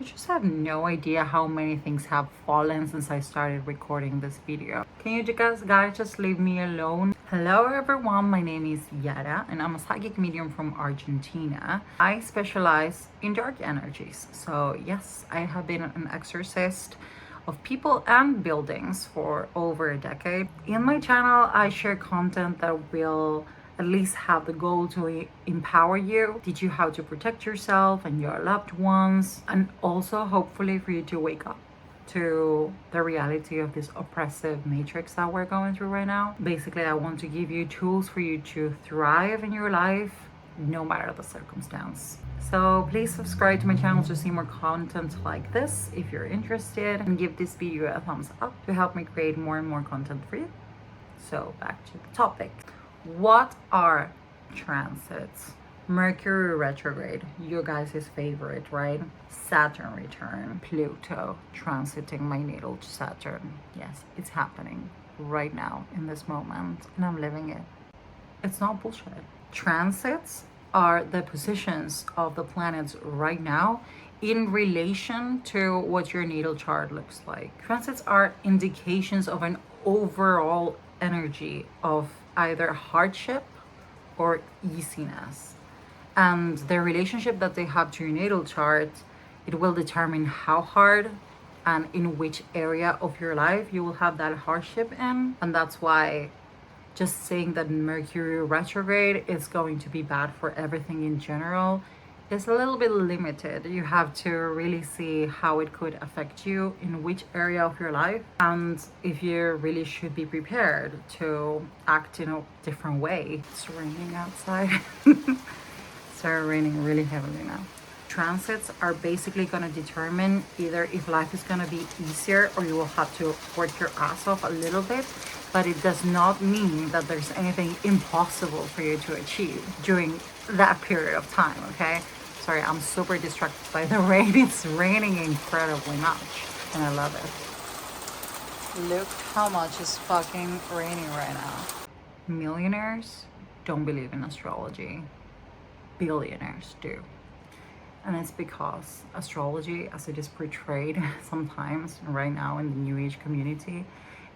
You just have no idea how many things have fallen since I started recording this video. Can you guys just leave me alone? Hello everyone, my name is Yara and I'm a psychic medium from Argentina. I specialize in dark energies. So yes, I have been an exorcist of people and buildings for over a decade. In my channel, I share content that will at least have the goal to empower you, teach you how to protect yourself and your loved ones, and also hopefully for you to wake up to the reality of this oppressive matrix that we're going through right now. Basically, I want to give you tools for you to thrive in your life no matter the circumstance. So please subscribe to my channel to see more content like this if you're interested, and give this video a thumbs up to help me create more and more content for you. So back to the topic. What are transits? Mercury retrograde, your guys' favorite, right? Saturn return, Pluto transiting my natal Saturn. Yes, it's happening right now in this moment, and I'm living it. It's not bullshit. Transits are the positions of the planets right now in relation to what your natal chart looks like. Transits are indications of an overall energy of either hardship or easiness. And the relationship that they have to your natal chart, it will determine how hard and in which area of your life you will have that hardship in. And that's why just saying that Mercury retrograde is going to be bad for everything in general is a little bit limited. You have to really see how it could affect you in which area of your life, and if you really should be prepared to act in a different way. It's raining outside. It started raining really heavily now. Transits are basically going to determine either if life is going to be easier or you will have to work your ass off a little bit, but it does not mean that there's anything impossible for you to achieve during that period of time, okay? Sorry, I'm super distracted by the rain. It's raining incredibly much, and I love it. Look how much it's fucking raining right now. Millionaires don't believe in astrology. Billionaires do. And it's because astrology, as it is portrayed sometimes right now in the New Age community,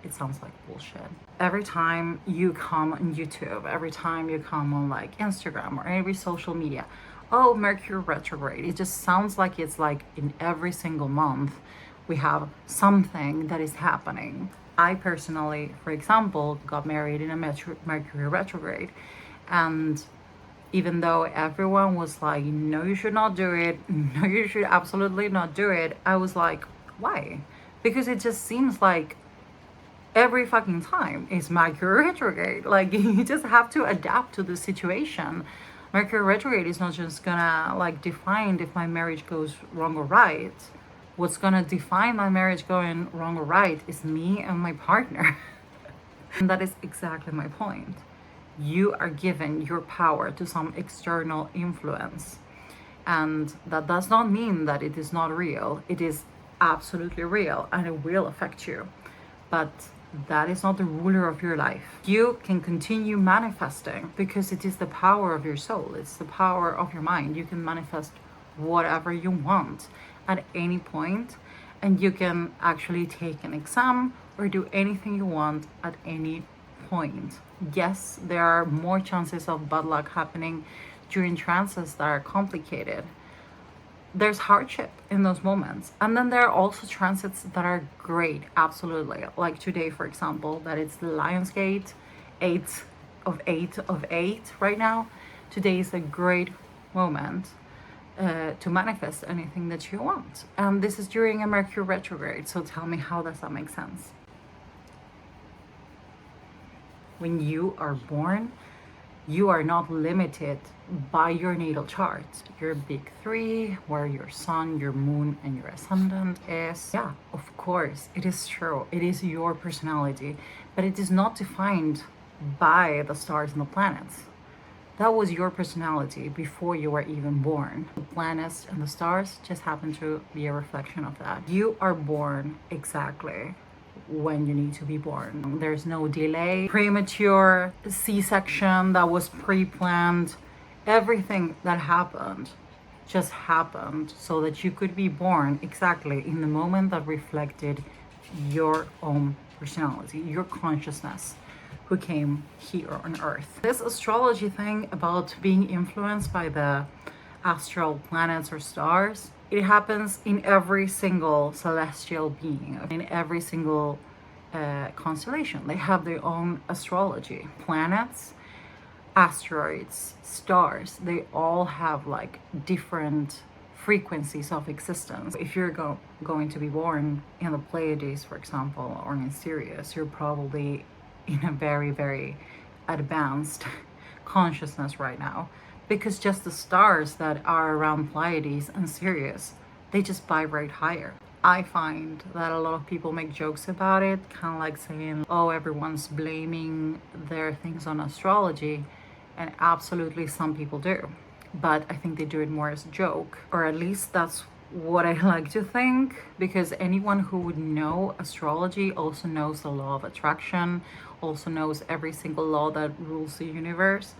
it sounds like bullshit. Every time you come on YouTube, every time you come on like Instagram or every social media, oh, Mercury retrograde, it just sounds like it's like in every single month we have something that is happening. I personally, for example, got married in a Mercury retrograde, and even though everyone was like, no, you should not do it, no, you should absolutely not do it, I was like, why? Because it just seems like every fucking time is Mercury retrograde. Like, you just have to adapt to the situation. Mercury retrograde is not just gonna like define if my marriage goes wrong or right. What's gonna define my marriage going wrong or right is me and my partner. And that is exactly my point. You are given your power to some external influence. And that does not mean that it is not real. It is absolutely real and it will affect you. But that is not the ruler of your life. You can continue manifesting because it is the power of your soul. It's the power of your mind. You can manifest whatever you want at any point, and you can actually take an exam or do anything you want at any point. Yes, there are more chances of bad luck happening during transits that are complicated. There's hardship in those moments. And then there are also transits that are great, absolutely. Like today, for example, that it's the Lionsgate 8 of 8 of 8 right now. Today is a great moment to manifest anything that you want. And this is during a Mercury retrograde. So tell me, how does that make sense? When you are born, you are not limited by your natal chart. Your big three, where your sun, your moon, and your ascendant is. Yeah, of course, it is true. It is your personality, but it is not defined by the stars and the planets. That was your personality before you were even born. The planets and the stars just happen to be a reflection of that. You are born exactly when you need to be born. There's no delay, premature, C-section that was pre-planned. Everything that happened just happened so that you could be born exactly in the moment that reflected your own personality, your consciousness, who came here on earth. This astrology thing about being influenced by the astral planets or stars, it happens in every single celestial being, in every single constellation. They have their own astrology. Planets, asteroids, stars, they all have like different frequencies of existence. If you're going to be born in the Pleiades, for example, or in Sirius, you're probably in a very, very advanced consciousness right now, because just the stars that are around Pleiades and Sirius, they just vibrate higher. I find that a lot of people make jokes about it, kind of like saying, oh, everyone's blaming their things on astrology, and absolutely some people do. But I think they do it more as a joke, or at least that's what I like to think, because anyone who would know astrology also knows the law of attraction, also knows every single law that rules the universe.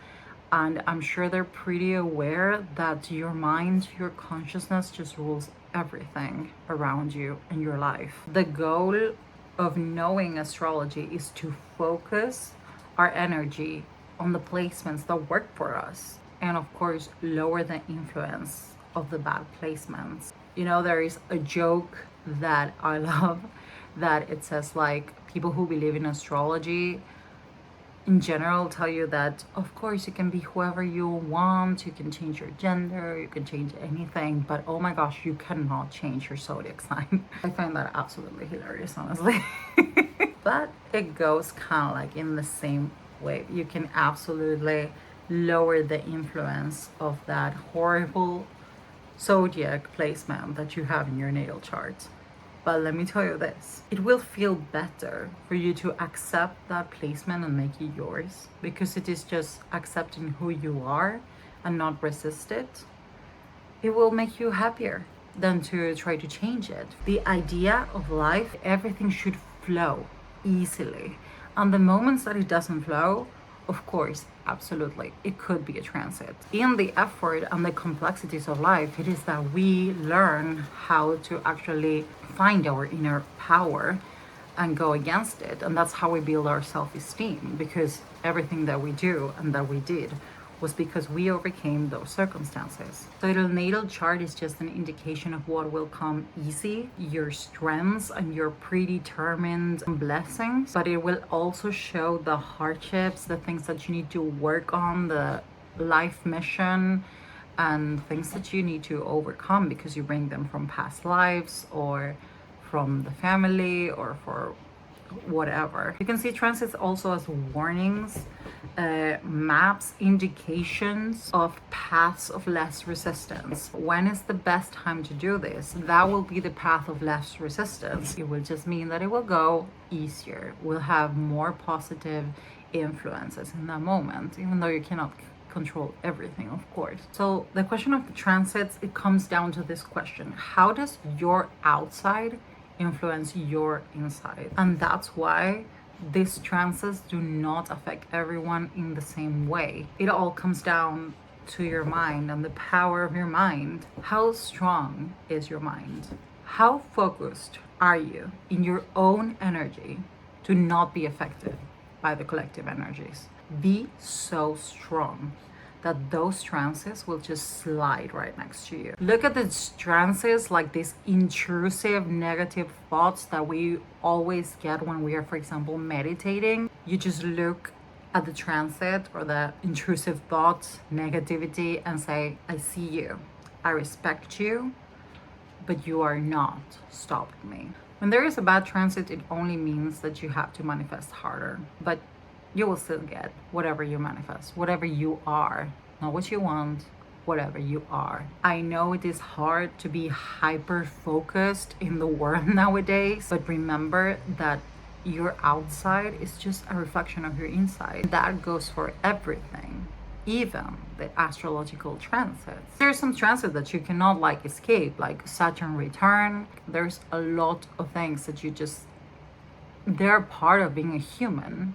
And I'm sure they're pretty aware that your mind, your consciousness just rules everything around you in your life. The goal of knowing astrology is to focus our energy on the placements that work for us, and of course lower the influence of the bad placements. You know, there is a joke that I love that it says like, people who believe in astrology in general tell you that of course you can be whoever you want, you can change your gender, you can change anything, but oh my gosh, you cannot change your zodiac sign. I find that absolutely hilarious, honestly. But it goes kind of like in the same way. You can absolutely lower the influence of that horrible zodiac placement that you have in your natal chart. But let me tell you this, it will feel better for you to accept that placement and make it yours, because it is just accepting who you are and not resist it. It will make you happier than to try to change it. The idea of life, everything should flow easily. And the moments that it doesn't flow, of course, absolutely, it could be a transit. In the effort and the complexities of life, it is that we learn how to actually find our inner power and go against it. And that's how we build our self-esteem, because everything that we do and that we did was because we overcame those circumstances. So the natal chart is just an indication of what will come easy, your strengths and your predetermined blessings, but it will also show the hardships, the things that you need to work on, the life mission, and things that you need to overcome because you bring them from past lives or from the family or for whatever. You can see transits also as warnings, maps, indications of paths of less resistance. When is the best time to do this? That will be the path of less resistance. It will just mean that it will go easier. We'll have more positive influences in that moment, even though you cannot control everything, of course. So the question of the transits, it comes down to this question: how does your outside influence your inside? And that's why these transits do not affect everyone in the same way. It all comes down to your mind and the power of your mind. How strong is your mind? How focused are you in your own energy to not be affected by the collective energies? Be so strong that those transits will just slide right next to you. Look at the transits like these intrusive negative thoughts that we always get when we are, for example, meditating. You just look at the transit or the intrusive thoughts, negativity, and say, I see you, I respect you, but you are not stopping me. When there is a bad transit, it only means that you have to manifest harder, but you will still get whatever you manifest, whatever you are, not what you want, whatever you are. I know it is hard to be hyper focused in the world nowadays, but remember that your outside is just a reflection of your inside. That goes for everything, even the astrological transits. There's some transits that you cannot like escape, like Saturn return. There's a lot of things that they're part of being a human,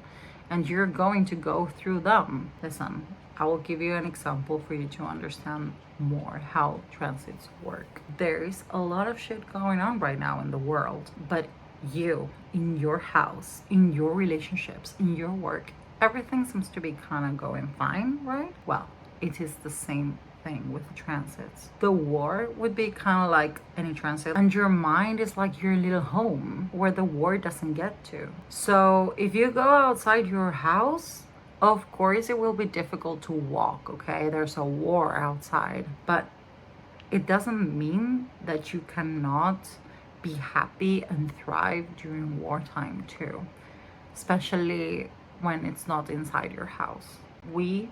and you're going to go through them. Listen, I will give you an example for you to understand more how transits work. There's a lot of shit going on right now in the world, but you, in your house, in your relationships, in your work, everything seems to be kind of going fine, right? Well, it is the same thing with the transits. The war would be kind of like any transit, and your mind is like your little home where the war doesn't get to. So if you go outside your house, of course it will be difficult to walk, okay? There's a war outside, but it doesn't mean that you cannot be happy and thrive during wartime too, especially when it's not inside your house. We,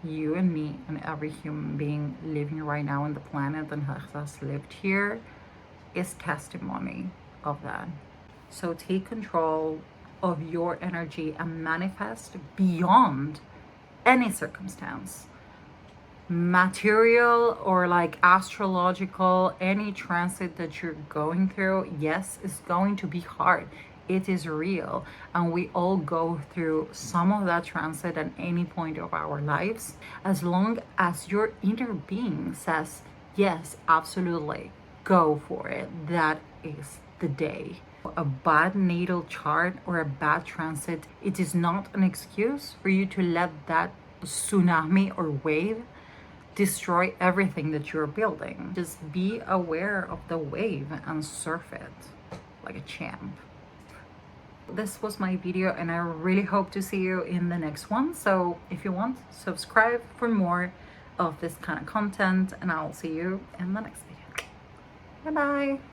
you and me and every human being living right now on the planet and has lived here is testimony of that. So take control of your energy and manifest beyond any circumstance, material or like astrological. Any transit that you're going through, yes, is going to be hard. It is real, and we all go through some of that transit at any point of our lives. As long as your inner being says, yes, absolutely, go for it, that is the day. A bad natal chart or a bad transit, it is not an excuse for you to let that tsunami or wave destroy everything that you're building. Just be aware of the wave and surf it like a champ. This was my video, and I really hope to see you in the next one. So if you want, subscribe for more of this kind of content, and I'll see you in the next video. Bye bye.